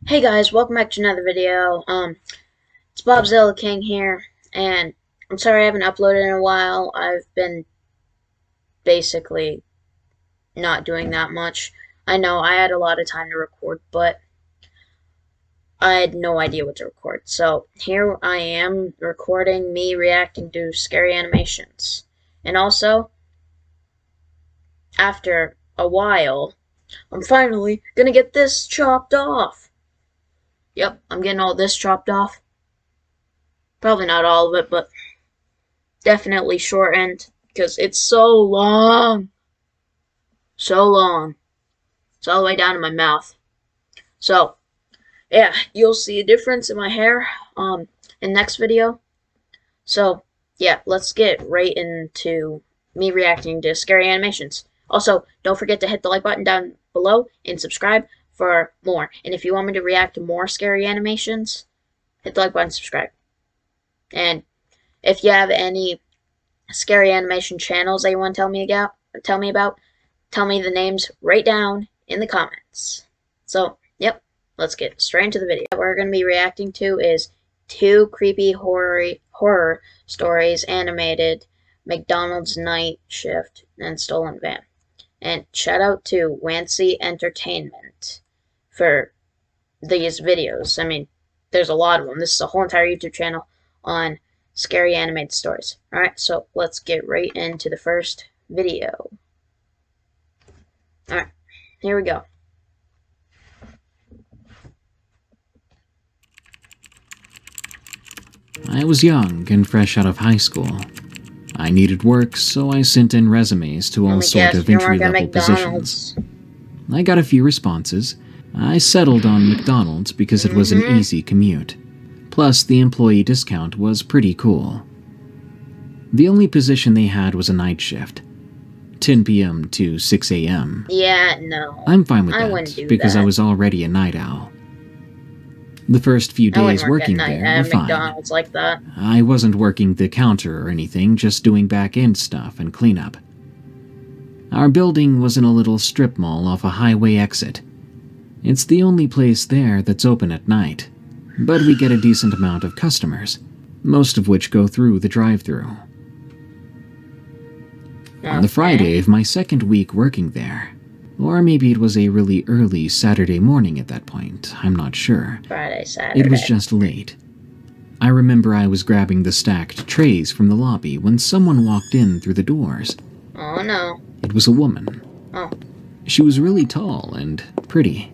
Hey guys, welcome back to another video. It's Bobzilla King here, and I'm sorry I haven't uploaded in a while. I've been basically not doing that much. I know I had a lot of time to record, but I had no idea what to record. So here I am recording me reacting to scary animations. And also, after a while, I'm finally gonna get this chopped off. Yep, I'm getting all this chopped off. Probably not all of it, but definitely shortened because it's so long. So long. It's all the way down to my mouth. So, yeah, you'll see a difference in my hair in the next video. So, yeah, let's get right into me reacting to scary animations. Also, don't forget to hit the like button down below and subscribe for more. And if you want me to react to more scary animations, hit the like button and subscribe. And if you have any scary animation channels that you want to tell me about, tell me the names right down in the comments. So, yep, let's get straight into the video. What we're going to be reacting to is two creepy horror stories animated, McDonald's Night Shift, and Stolen Van. And shout out to Wancy Entertainment for these videos. I mean, there's a lot of them. This is a whole entire YouTube channel on scary animated stories. Alright, so let's get right into the first video. Alright, here we go. I was young and fresh out of high school. I needed work, so I sent in resumes to all sorts of entry-level positions. I got a few responses. I settled on McDonald's because it was an easy commute. Plus, the employee discount was pretty cool. The only position they had was a night shift, 10 p.m. to 6 a.m. Yeah, no. I'm fine with that because I was already a night owl. The first few days working there were fine. McDonald's like that. I wasn't working the counter or anything, just doing back-end stuff and cleanup. Our building was in a little strip mall off a highway exit. It's the only place there that's open at night, but we get a decent amount of customers, most of which go through the drive-thru. On the Friday of my second week working there, or maybe it was a really early Saturday morning at that point, I'm not sure. Friday, Saturday. It was just late. I remember I was grabbing the stacked trays from the lobby when someone walked in through the doors. Oh no. It was a woman. Oh. She was really tall and pretty.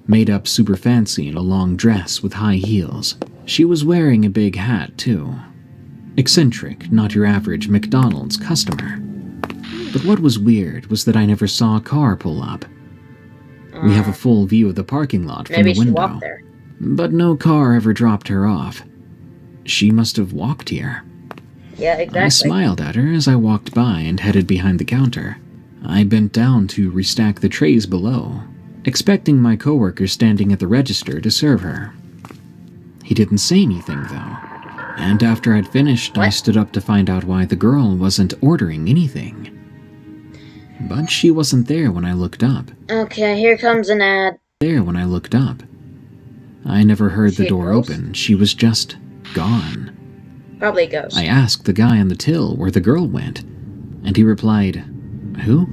Made up super fancy in a long dress with high heels. She was wearing a big hat, too. Eccentric, not your average McDonald's customer. But what was weird was that I never saw a car pull up. We have a full view of the parking lot from the window, but no car ever dropped her off. She must have walked here. Yeah, exactly. I smiled at her as I walked by and headed behind the counter. I bent down to restack the trays below, expecting my coworker standing at the register to serve her. He didn't say anything, though, and after I'd finished, I stood up to find out why the girl wasn't ordering anything. But she wasn't there when I looked up. Okay, here comes an ad. I never heard the door open. She was just gone. Probably a ghost. I asked the guy on the till where the girl went, and he replied, "Who?"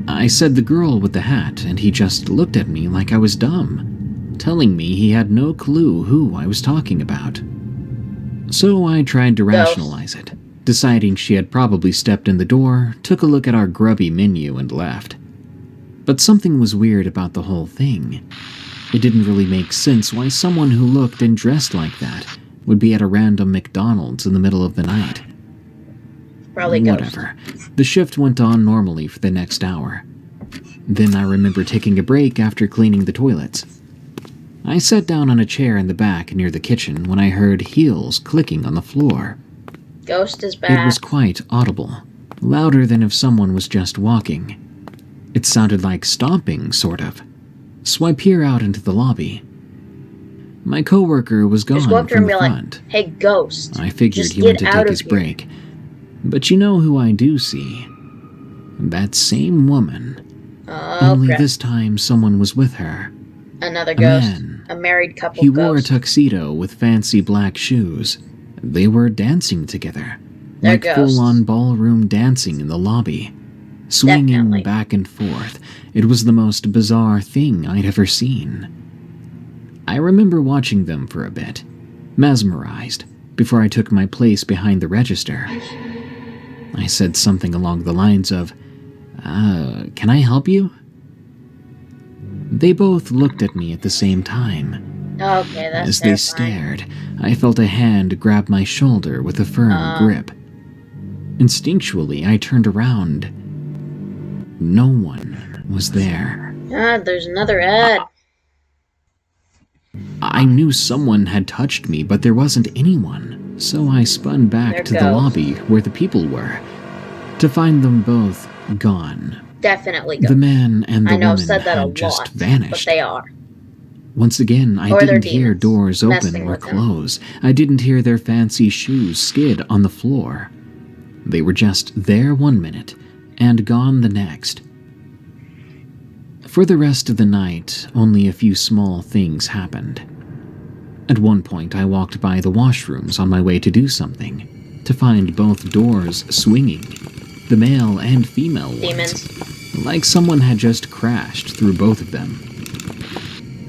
I said the girl with the hat, and he just looked at me like I was dumb, telling me he had no clue who I was talking about. So I tried to rationalize it, deciding she had probably stepped in the door, took a look at our grubby menu, and left. But something was weird about the whole thing. It didn't really make sense why someone who looked and dressed like that would be at a random McDonald's in the middle of the night. Probably Whatever. The shift went on normally for the next hour. Then I remember taking a break after cleaning the toilets. I sat down on a chair in the back near the kitchen when I heard heels clicking on the floor. Ghost is back. It was quite audible, louder than if someone was just walking. It sounded like stomping, sort of. So I peer out into the lobby. My coworker was gone from the front. Like, hey, ghost. I figured he went to take his break. But you know who I do see? That same woman. Only this time someone was with her. Another A ghost. man. A married couple He wore a ghost. tuxedo with fancy black shoes. They were dancing together, They're like ghosts. full-on ballroom dancing in the lobby. Swinging Definitely. back and forth, it was the most bizarre thing I'd ever seen. I remember watching them for a bit, mesmerized, before I took my place behind the register. I said something along the lines of, can I help you? They both looked at me at the same time. Okay, that's As they terrifying. stared, I felt a hand grab my shoulder with a firm grip. Instinctually, I turned around. No one was there. God, there's another ad. I knew someone had touched me, but there wasn't anyone, so I spun back to the lobby where the people were, to find them both gone. Definitely The ghosts. man and the I know I've woman said that a had just lot, vanished. but they are. Once again, I Or they're didn't hear demons doors open messing or with them. close. I didn't hear their fancy shoes skid on the floor. They were just there one minute and gone the next. For the rest of the night, only a few small things happened. At one point, I walked by the washrooms on my way to do something, to find both doors swinging, the male and female ones, like someone had just crashed through both of them.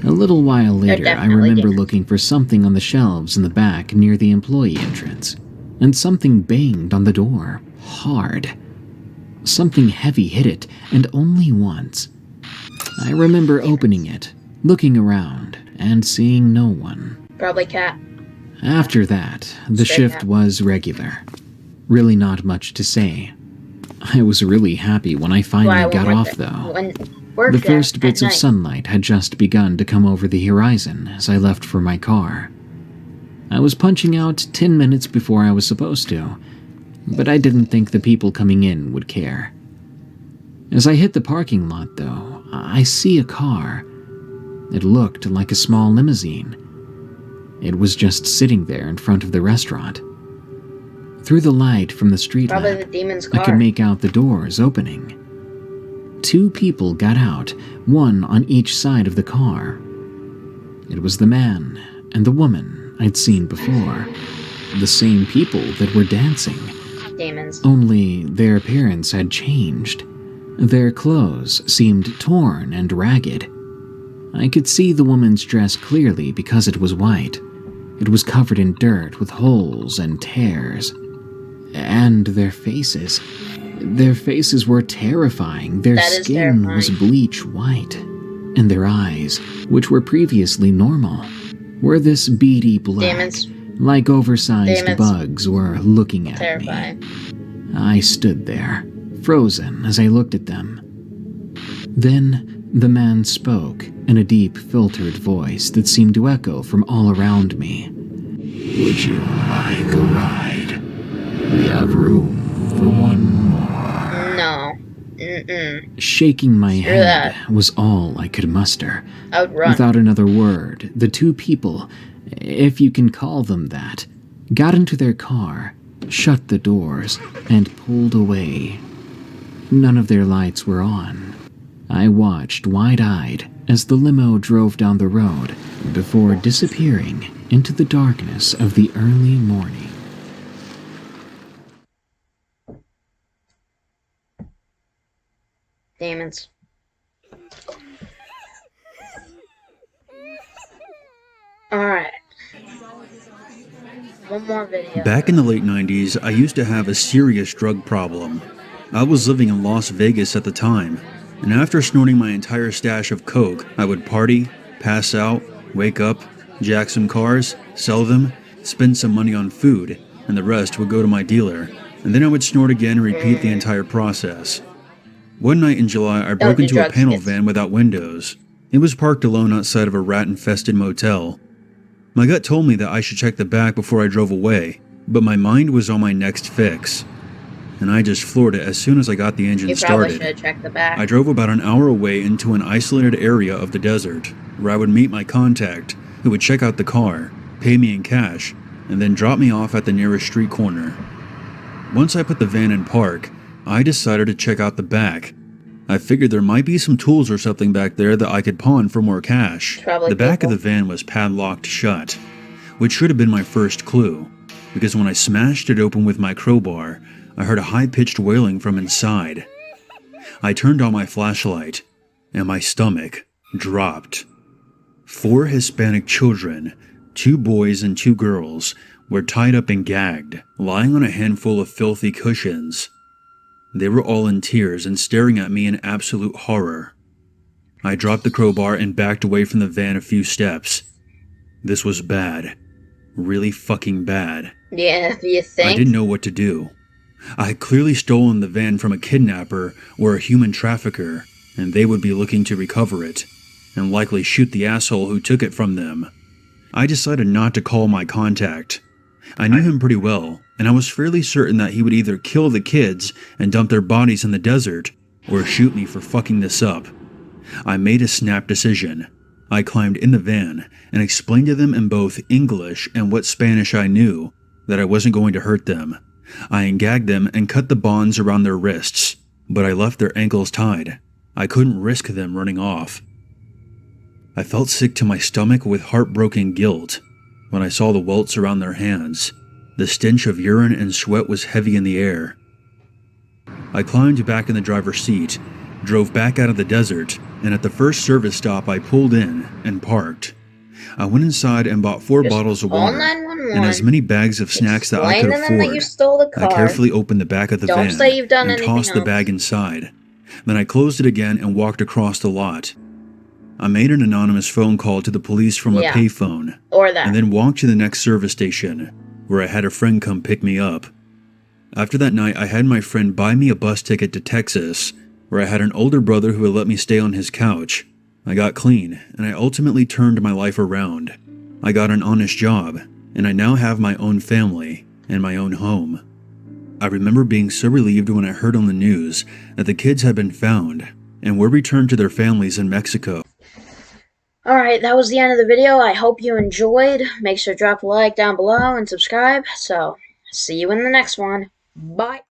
A little while later, I remember looking for something on the shelves in the back near the employee entrance, and something banged on the door, hard. Something heavy hit it, and only once. I remember opening it, looking around, and seeing no one. Probably cat. After that, the shift was regular. Really not much to say. I was really happy when I finally got off, though. The first bits of sunlight had just begun to come over the horizon as I left for my car. I was punching out 10 minutes before I was supposed to, but I didn't think the people coming in would care. As I hit the parking lot, though, I see a car. It looked like a small limousine. It was just sitting there in front of the restaurant. Through the light from the street lamp, I could make out the doors opening. 2 people got out, one on each side of the car. It was the man and the woman I'd seen before. The same people that were dancing. Demons. Only their appearance had changed. Their clothes seemed torn and ragged. I could see the woman's dress clearly because it was white. It was covered in dirt with holes and tears. And their faces. Their faces were terrifying. Their skin was bleach white. And their eyes, which were previously normal, were this beady black, like oversized bugs were looking at me. I stood there, frozen as I looked at them. Then the man spoke in a deep, filtered voice that seemed to echo from all around me. Would you like a ride? We have room for one more. No. Shaking my head was all I could muster. I would run. Without another word, the 2 people, if you can call them that, got into their car, shut the doors, and pulled away. None of their lights were on. I watched wide-eyed as the limo drove down the road before disappearing into the darkness of the early morning. Demons. Alright. One more video. Back in the late 90s, I used to have a serious drug problem. I was living in Las Vegas at the time, and after snorting my entire stash of coke, I would party, pass out, wake up, jack some cars, sell them, spend some money on food, and the rest would go to my dealer, and then I would snort again and repeat the entire process. One night in July, I broke into a panel van without windows. It was parked alone outside of a rat-infested motel. My gut told me that I should check the back before I drove away, but my mind was on my next fix. And I just floored it as soon as I got the engine started. You probably should check the back. I drove about an hour away into an isolated area of the desert, where I would meet my contact, who would check out the car, pay me in cash, and then drop me off at the nearest street corner. Once I put the van in park, I decided to check out the back. I figured there might be some tools or something back there that I could pawn for more cash. Probably The back of people. the van was padlocked shut, which should have been my first clue, because when I smashed it open with my crowbar, I heard a high-pitched wailing from inside. I turned on my flashlight, and my stomach dropped. 4 Hispanic children, 2 boys and 2 girls, were tied up and gagged, lying on a handful of filthy cushions. They were all in tears and staring at me in absolute horror. I dropped the crowbar and backed away from the van a few steps. This was bad. Really fucking bad. Yeah, you think? I didn't know what to do. I had clearly stolen the van from a kidnapper or a human trafficker, and they would be looking to recover it, and likely shoot the asshole who took it from them. I decided not to call my contact. I knew him pretty well, and I was fairly certain that he would either kill the kids and dump their bodies in the desert, or shoot me for fucking this up. I made a snap decision. I climbed in the van and explained to them in both English and what Spanish I knew that I wasn't going to hurt them. I gagged them and cut the bonds around their wrists, but I left their ankles tied. I couldn't risk them running off. I felt sick to my stomach with heartbroken guilt when I saw the welts around their hands. The stench of urine and sweat was heavy in the air. I climbed back in the driver's seat, drove back out of the desert, and at the first service stop I pulled in and parked. I went inside and bought 4 Just bottles of call water 911. and as many bags of snacks that I Explain could to them that you afford. stole the I car. carefully opened the back of the Don't van say you've done and anything tossed the else. bag inside. Then I closed it again and walked across the lot. I made an anonymous phone call to the police from a Yeah. payphone, Or that. and then walked to the next service station, where I had a friend come pick me up. After that night, I had my friend buy me a bus ticket to Texas, where I had an older brother who would let me stay on his couch. I got clean, and I ultimately turned my life around. I got an honest job, and I now have my own family and my own home. I remember being so relieved when I heard on the news that the kids had been found and were returned to their families in Mexico. Alright, that was the end of the video. I hope you enjoyed. Make sure to drop a like down below and subscribe. So, see you in the next one. Bye.